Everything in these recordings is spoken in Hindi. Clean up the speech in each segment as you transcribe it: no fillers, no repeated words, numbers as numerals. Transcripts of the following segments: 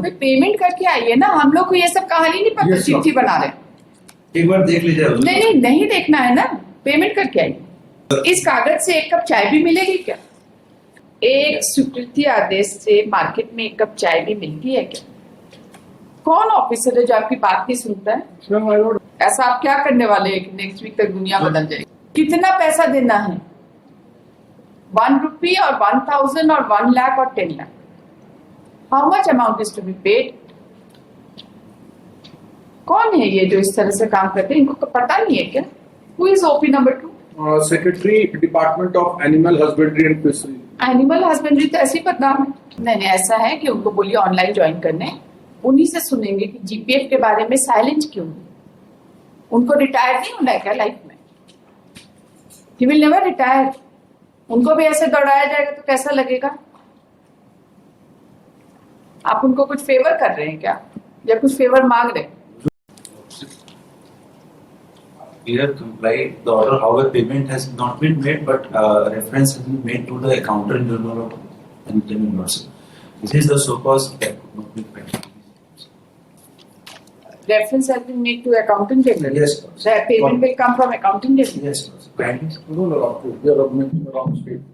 पेमेंट करके आइए ना, हम लोग को ये सब कहानी नहीं पता, चिट्ठी बना रहे। एक बार देख लीजिए। नहीं देखना है ना, पेमेंट करके आइए। इस कागज से एक कप चाय भी मिलेगी क्या? एक स्वीकृति आदेश से मार्केट में एक कप चाय भी मिलती है क्या? कौन ऑफिसर है जो आपकी बात नहीं सुनता है? ऐसा आप क्या करने वाले हैं कि नेक्स्ट वीक तक दुनिया बदल जाएगी? कितना पैसा देना है? 1 रुपी और 1000 और 1 लाख और 10 lakh? How much amount is to be paid? कौन है ये जो इस तरह से काम करते हैं? इनको पता नहीं है क्या? Who is OP number 2? Secretary department of animal husbandry and fishery. Animal husbandry तो ऐसे ही बदनाम है। नहीं, ऐसा है कि उनको बोलिए ऑनलाइन ज्वाइन करने, उन्हीं से सुनेंगे कि जीपीएफ के बारे में साइलेंट क्यों है। उनको रिटायर नहीं होना है क्या लाइफ में? He will never retire. उनको भी ऐसे दौड़ाया जाएगा तो कैसा लगेगा? आप उनको कुछ फेवर कर रहे हैं क्या, या कुछ फेवर मांग रहे हैं? We have complied the order. However, payment has not been made, but reference has been made to the accountant general and payment also. This is the so-called Reference has been made to accountant general. Yes. The payment will come from accountant general. Yes. Kindly. No, you are making the wrong statement.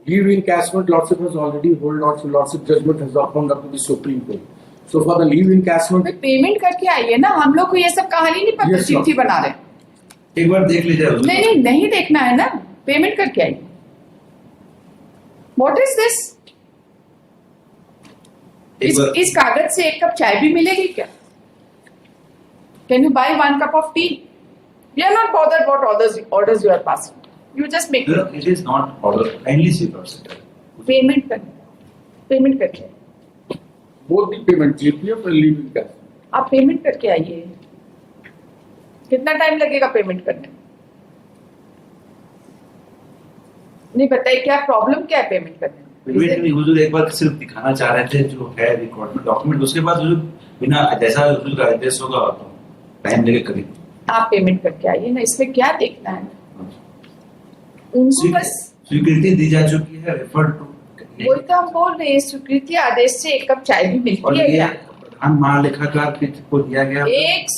Leave encashment lordship has already hold lordship judgment has gone up to the Supreme Court. So for the leave encashment, payment करके आइए ना, हम लोग को ये सब कहानी नहीं पता, चिट्ठी बना रहे। एक बार देख लीजिए। नहीं देखना है ना, पेमेंट करके आइए। What is this? इस कागज से एक कप चाय भी मिलेगी क्या? Can you buy 1 cup of tea? We are not bothered what orders you are passing. You just make It is not order. Kindly see procedure. Payment करके both the payment GPF and leave encashment. आप पेमेंट करके आइए। कितना टाइम लगेगा पेमेंट करने में? नहीं बताइए क्या प्रॉब्लम क्या है पेमेंट करने में? पेमेंट में हुजूर एक बार सिर्फ दिखाना चाह रहे थे जो है रिकॉर्ड में डॉक्यूमेंट, उसके बाद हुजूर बिना जैसा हुजूर का एड्रेस होगा तो टाइम लेके करेंगे। आप पेमेंट करके आइए ना, इसमें क्या देखना है? उनको बस स्वीकृति दी जा चुकी है, रेफर टू। वही तो हम बोल रहे हैं, स्वीकृति आदेश से एक कप चाय भी मिलती है क्या? प्रधान महालेखाकार को दिया गया एक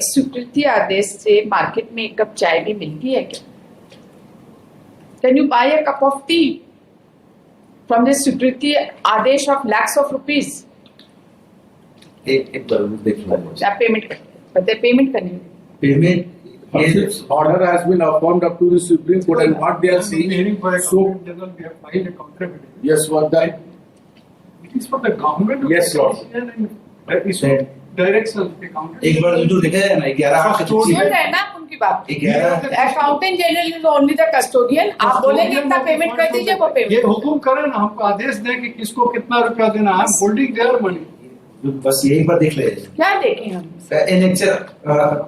स्वीकृति आदेश से मार्केट में एक कप चाय भी मिलती है क्या? Can you buy a cup of tea from this स्वीकृति आदेश ऑफ lakhs of rupees? एक बार देख लो। आप पेमेंट करते पेमेंट करनी Payment. This order has been affirmed up to the Supreme Court, and what they are saying. Hearing for So accountant general, we have filed a counter affidavit. yes, what that? It is for the government. Yes, Lord. And issue directions the accountant. एक बार हुजूर देखा है ना 11 सुन रहे हैं ना उनकी बात? 11 accountant general is only the custodian. आप बोलेंगे इतना पेमेंट कर दीजिए, वो ये पेमेंट। हुकुम करें ना, हमको आदेश दें कि किसको कितना रुपया देना है। Holding their money. बस यही बार देख ले। क्या देखें हम? एनेक्चर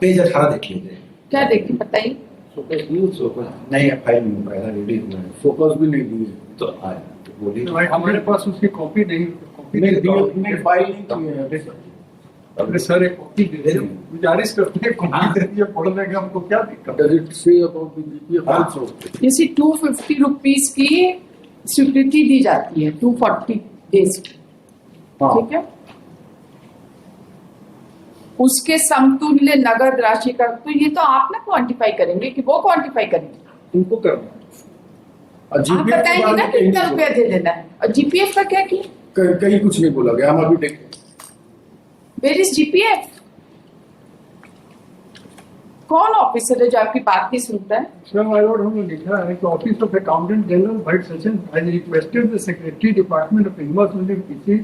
पेज 18 देख लीजिए। क्या देखें बताइए? नहीं फाइल नहीं हुआ है, रेडी हुआ है, Focus भी नहीं दिए। तो आया तो बोलिए। भाई हमारे पास उसकी कॉपी नहीं, कॉपी नहीं दिए, फाइल नहीं किए हैं। अपने सर एक कॉपी दे दें, गुजारिश करते हैं कॉपी दे दिए, पढ़ लेंगे, हमको क्या दिक्कत। Does it say about the GPF also? इसी 250 रुपीज की स्वीकृति दी जाती है 240 डेज की, हाँ। ठीक है? उसके समतुल्य नगद राशि का तो ये तो आप ना क्वांटिफाई करेंगे कि वो क्वांटिफाई करेंगे? उनको करना है। आप बताएंगे ना कितना रुपया दे देना है। और जीपीएफ का क्या किया? कहीं कुछ नहीं बोला गया, हम अभी देखें। Where is GPF? कौन ऑफिसर है जो आपकी बात नहीं सुनता है? सर माय लॉर्ड, हमने लिखा है कि office of accountant general white session has requested the secretary department of investment PC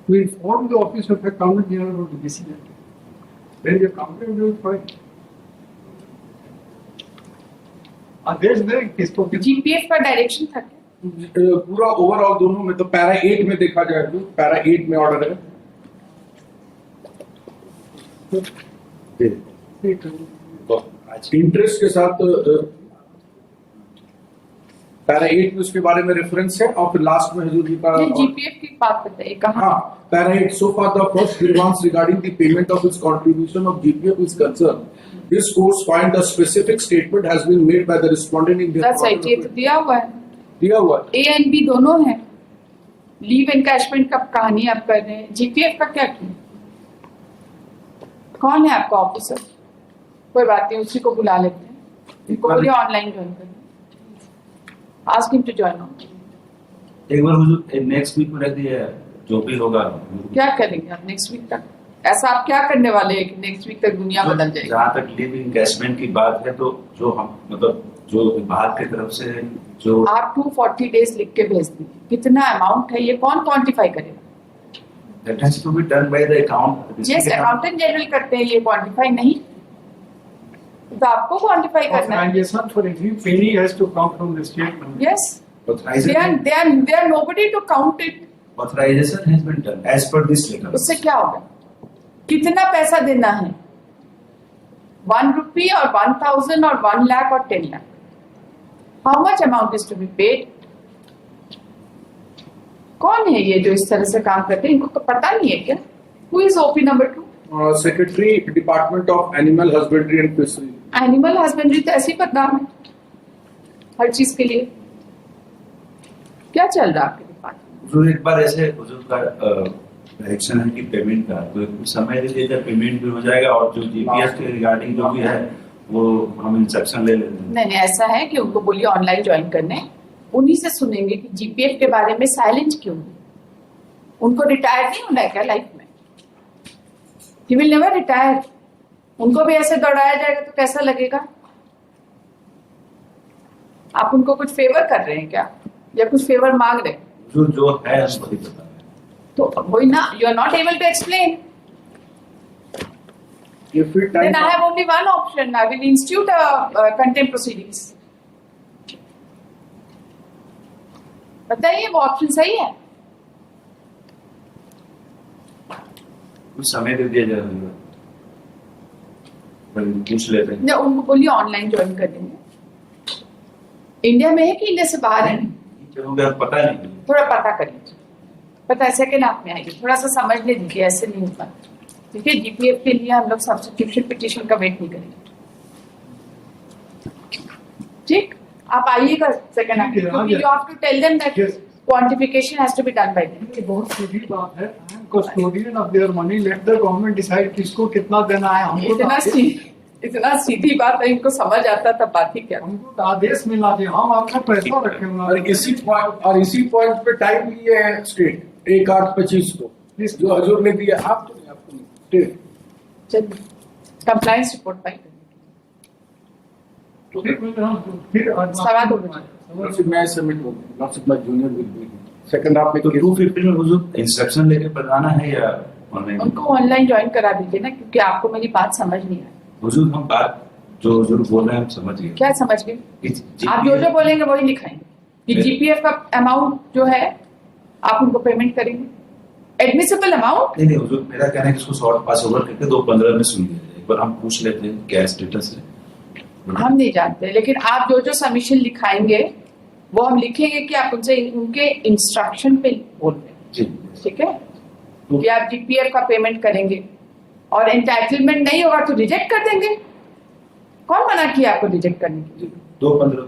to inform the office of accountant general about the decision. Where the accountant will find आदेश दें किसको जीपीएफ का डायरेक्शन था क्या? पूरा ओवरऑल दोनों में तो पैरा 8 में देखा जाए तो पैरा 8 में ऑर्डर है। इंटरेस्ट के साथ पैरा 8 में उसके बारे में रेफरेंस है, और फिर लास्ट में हुजूर जी का जीपीएफ की बात बताइए कहाँ? हाँ, para 8 so far the first grievance regarding the payment of its contribution of GPF is concerned. This course find the specific statement has been made by the respondent in their That's right, ये तो दिया हुआ है, दिया हुआ है। ए एंड बी दोनों है। लीव एनकैशमेंट का कहानी आप कर रहे हैं, जीपीएफ का क्या किया? कौन है आपका ऑफिसर? कोई बात नहीं, उसी को बुला लेते हैं, उनको बोलिए ऑनलाइन ज्वाइन करना, ask him to join on. एक बार हुजूर नेक्स्ट वीक में रख दिया है, जो भी होगा क्या करेंगे आप नेक्स्ट वीक तक? ऐसा आप क्या करने वाले हैं कि नेक्स्ट वीक तक दुनिया बदल जाएगी? जहाँ तक लीव एनकैशमेंट की बात है, तो जो हम मतलब जो विभाग की तरफ से जो आप 240 डेज लिख के भेज दीजिए, कितना अमाउंट है ये कौन क्वांटिफाई करेगा? that has to be done by the account. Yes, accountant general करते हैं, ये क्वांटिफाई नहीं, तो आपको क्वांटिफाई करना है। Authorization for every penny has to come from the state. Yes, they are nobody to count it. Authorization has been done as per this letter. उससे क्या होगा? कितना पैसा देना है? 1 rupee और 1,000 और 1 lakh और 10 lakh? How much amount is to be paid? कौन है ये जो इस तरह से काम करते हैं? इनको तो पता नहीं है क्या? Who is OP number 2? Secretary, Department of Animal Husbandry and Fishery. Animal husbandry तो ऐसे ही बदनाम है हर चीज के लिए। क्या चल रहा है आपके डिपार्टमेंट? जो एक बार ऐसे हुजूर का डायरेक्शन है कि पेमेंट का तो कुछ समय दीजिएगा, पेमेंट भी हो जाएगा, और जो जीपीएफ के रिगार्डिंग जो भी है वो हम इंस्ट्रक्शन ले लेते हैं। नहीं, ऐसा है कि उनको बोलिए ऑनलाइन ज्वाइन करने, उन्हीं से सुनेंगे कि जीपीएफ के बारे में साइलेंट क्यों है। उनको रिटायर नहीं होना है क्या लाइफ में? He will never retire. उनको भी ऐसे दौड़ाया जाएगा तो कैसा लगेगा? आप उनको कुछ फेवर कर रहे हैं क्या, या कुछ फेवर मांग रहे हैं? जो है हमको ही पता है। तो वही ना, you are not able to explain. If it Then time I have only one option. I will institute contempt proceedings. बताइए वो ऑप्शन सही है? कुछ समय दे दिया जाएगा, पूछ लेते हैं। या उनको बोलिए ऑनलाइन ज्वाइन कर देंगे। इंडिया में है कि इंडिया से बाहर है? चलोगे, पता नहीं। थोड़ा पता कर लीजिए, पता है सेकेंड हाफ में आएगी, थोड़ा सा समझ ले दीजिए, ऐसे नहीं होगा। ठीक है, जीपीएफ के लिए हम लोग सब्स्टिट्यूशन पिटीशन का वेट नहीं करेंगे। ठीक, आप आइएगा सेकेंड हाफ, क्योंकि you have to tell them that quantification has to be done by them. ये बहुत सीधी बात है। I am custodian of their money, let the government decide किसको कितना देना है। हमको तो इतना सीधी बात है, इनको समझ आता तब बात ही क्या। हमको तो आदेश मिला दे, हम आपका पैसा रखेंगे। और इसी पॉइंट पे टाइम लिए है स्टेट 1/8/25 को, जो हजूर ने दिया, आप तो नहीं, आपको नहीं, स्टेट। चलिए कंप्लायंस रिपोर्ट फाइल करेंगे। फिर सवा 2 बजे। Lordship, मैं सबमिट हो गया। Lordship, my junior will be second half में तो 250 में हुजूर इंस्ट्रक्शन लेके बताना है या ऑनलाइन? उनको ऑनलाइन ज्वाइन करा दीजिए ना, क्योंकि आपको मेरी बात समझ नहीं आई। हुजूर हम बात जो हुजूर बोल रहे हैं हम समझ गए। क्या समझ गए? आप जो बोलेंगे वही लिखाएंगे कि जीपीएफ का अमाउंट जो है आप उनको पेमेंट करेंगे, एडमिसिबल अमाउंट। नहीं हुजूर, मेरा कहना है कि इसको शॉर्ट पास ओवर करके 2:15 में सुन लीजिए। एक बार हम पूछ लेते हैं क्या स्टेटस है। हम नहीं जानते, लेकिन आप जो सबमिशन लिखाएंगे वो हम लिखेंगे कि आप उनसे उनके इंस्ट्रक्शन पे बोल रहे हैं। जी, ठीक है, कि आप जीपीएफ का पेमेंट करेंगे और एंटाइटलमेंट नहीं होगा तो रिजेक्ट कर देंगे। कौन मना किया आपको रिजेक्ट करने के लिए? 2:15